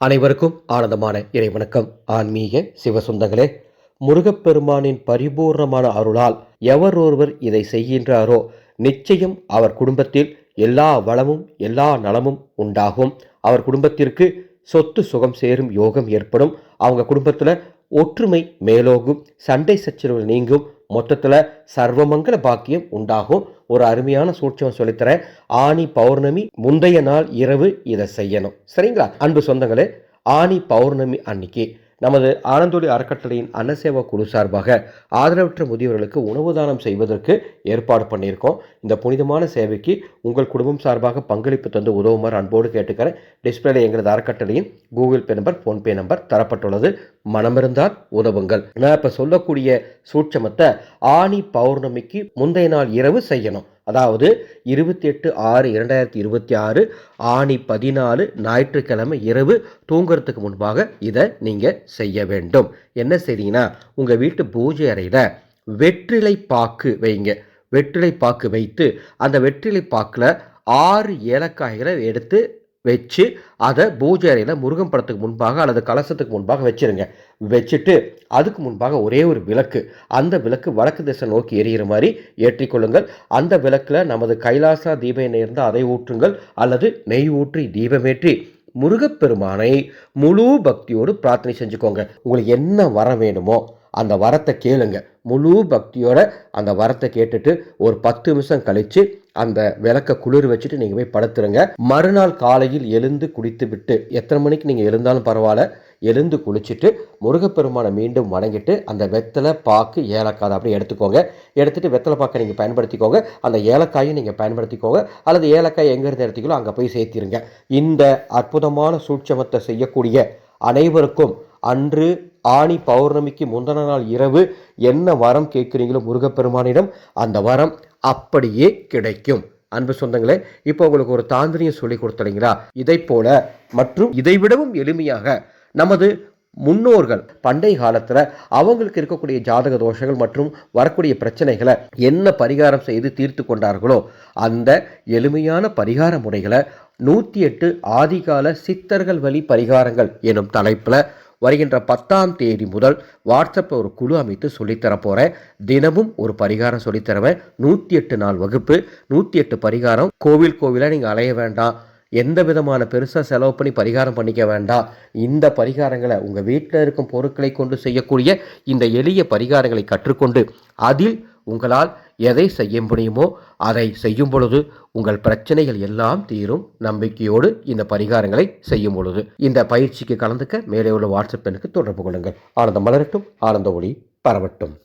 அனைவருக்கும் ஆனந்தமான இறைவணக்கம். ஆன்மீக சிவசொந்தங்களே, முருகப்பெருமானின் பரிபூர்ணமான அருளால் எவர் ஒருவர் இதை செய்கின்றாரோ நிச்சயம் அவர் குடும்பத்தில் எல்லா வளமும் எல்லா நலமும் உண்டாகும். அவர் குடும்பத்திற்கு சொத்து சுகம் சேரும் யோகம் ஏற்படும். அவங்க குடும்பத்தில் ஒற்றுமை மேலோகும், சண்டை சச்சரவு நீங்கும், மொத்தத்தில் சர்வமங்கல பாக்கியம் உண்டாகும். ஒரு அருமையான சூட்சம் சொல்லித்தரேன். ஆனி பௌர்ணமி முந்தைய நாள் இரவு இதை செய்யணும். சரிங்களா அன்பு சொந்தங்களே? ஆனி பௌர்ணமி அன்னைக்கு நமது ஆனந்தொலி அறக்கட்டளையின் அன்னசேவா குழு சார்பாக ஆதரவற்ற முதியவர்களுக்கு உணவு தானம் செய்வதற்கு ஏற்பாடு பண்ணியிருக்கோம். இந்த புனிதமான சேவைக்கு உங்கள் குடும்பம் சார்பாக பங்களிப்பு தந்து உதவுமாறு அன்போடு கேட்டுக்கிறேன். டிஸ்பிளேல எங்களது அறக்கட்டளையின் Google Pay number, PhonePe number தரப்பட்டுள்ளது. மனமிருந்தால் உதவுங்கள். நான் இப்போ சொல்லக்கூடிய சூட்சமத்தை ஆனி பௌர்ணமிக்கு முந்தைய நாள் இரவு செய்யணும். அதாவது 28/6/2026 ஆனி 14 ஞாயிற்றுக்கிழமை இரவு தூங்குறதுக்கு முன்பாக இதை நீங்கள் செய்ய வேண்டும். என்ன செய்றீங்கன்னா, உங்கள் வீட்டு பூஜை அறையில் வெற்றிலை பாக்கு வைங்க. வெற்றிலை பாக்கு வைத்து அந்த வெற்றிலை பாக்கில் 6 ஏலக்காய்களை எடுத்து வச்சு அதை பூஜை அறையில் முருகன் படத்துக்கு முன்பாக அல்லது கலசத்துக்கு முன்பாக வச்சிருங்க. வச்சுட்டு அதுக்கு முன்பாக ஒரே ஒரு விளக்கு, அந்த விளக்கு வடக்கு திசை நோக்கி எரிகிற மாதிரி ஏற்றிக்கொள்ளுங்கள். அந்த விளக்கில் நமது கைலாசா தீப எண்ணெய் இருந்தால் அதை ஊற்றுங்கள், அல்லது நெய் ஊற்றி தீபமேற்றி முருகப்பெருமானை முழு பக்தியோடு பிரார்த்தனை செஞ்சுக்கோங்க. உங்களுக்கு என்ன வர வேணுமோ அந்த வரத்தை கேளுங்க. முழு பக்தியோட அந்த வரத்தை கேட்டுட்டு ஒரு 10 நிமிஷம் கழித்து அந்த விளக்க குளிர் வச்சுட்டு நீங்கள் போய் படுத்துருங்க. மறுநாள் காலையில் எழுந்து குடித்து விட்டு, எத்தனை மணிக்கு நீங்கள் எழுந்தாலும் பரவாயில்ல, எழுந்து குளிச்சுட்டு முருகப்பெருமானை மீண்டும் வணங்கிட்டு அந்த வெத்தலை பாக்கு ஏலக்காய் அப்படியே எடுத்துக்கோங்க. எடுத்துகிட்டு வெத்தலை பாக்கை நீங்கள் பயன்படுத்திக்கோங்க, அந்த ஏலக்காயும் நீங்கள் பயன்படுத்திக்கோங்க, அல்லது ஏலக்காய் எங்கேருந்து எடுத்துக்கலோ அங்கே போய் சேர்த்திருங்க. இந்த அற்புதமான சூட்சமத்தை செய்யக்கூடிய அனைவருக்கும் அன்று ஆனி பௌர்ணமிக்கு முந்தின நாள் இரவு என்ன வரம் கேட்குறீங்களோ முருகப்பெருமானிடம் அந்த வரம் அப்படியே கிடைக்கும். அன்பு சொந்தங்களே, இப்போ உங்களுக்கு ஒரு தாந்திரியம் சொல்லி கொடுத்தீங்களா? இதை போல மற்றும் இதைவிடவும் எளிமையாக நமது முன்னோர்கள் பண்டைய காலத்தில் அவங்களுக்கு இருக்கக்கூடிய ஜாதக தோஷங்கள் மற்றும் வரக்கூடிய பிரச்சனைகளை என்ன பரிகாரம் செய்து தீர்த்து கொண்டார்களோ அந்த எளிமையான பரிகார முறைகளை 108 ஆதிகால சித்தர்கள் வழி பரிகாரங்கள் எனும் தலைப்பில் வருகின்ற 10ஆம் தேதி முதல் வாட்ஸ்அப்பில் ஒரு குழு அமைத்து சொல்லித்தரப்போகிறேன். தினமும் ஒரு பரிகாரம் சொல்லித்தருவேன். 108 நாள் வகுப்பு, 108 பரிகாரம். கோவிலாக நீங்கள் அலைய வேண்டாம், எந்த விதமான பெருசாக செலவு பண்ணி பரிகாரம் பண்ணிக்க வேண்டாம். இந்த பரிகாரங்களை உங்கள் வீட்டில் இருக்கும் பொருட்களை கொண்டு செய்யக்கூடிய இந்த எளிய பரிகாரங்களை கற்றுக்கொண்டு அதில் உங்களால் எதை செய்ய முடியுமோ அதை செய்யும் பொழுது உங்கள் பிரச்சனைகள் எல்லாம் தீரும். நம்பிக்கையோடு இந்த பரிகாரங்களை செய்யும் பொழுது இந்த பயிற்சிக்கு கலந்துக்க மேலே உள்ள வாட்ஸ்அப் எண்ணுக்கு தொடர்பு கொள்ளுங்கள். ஆனந்தம் மலரட்டும், ஆனந்த ஒளி பரவட்டும்.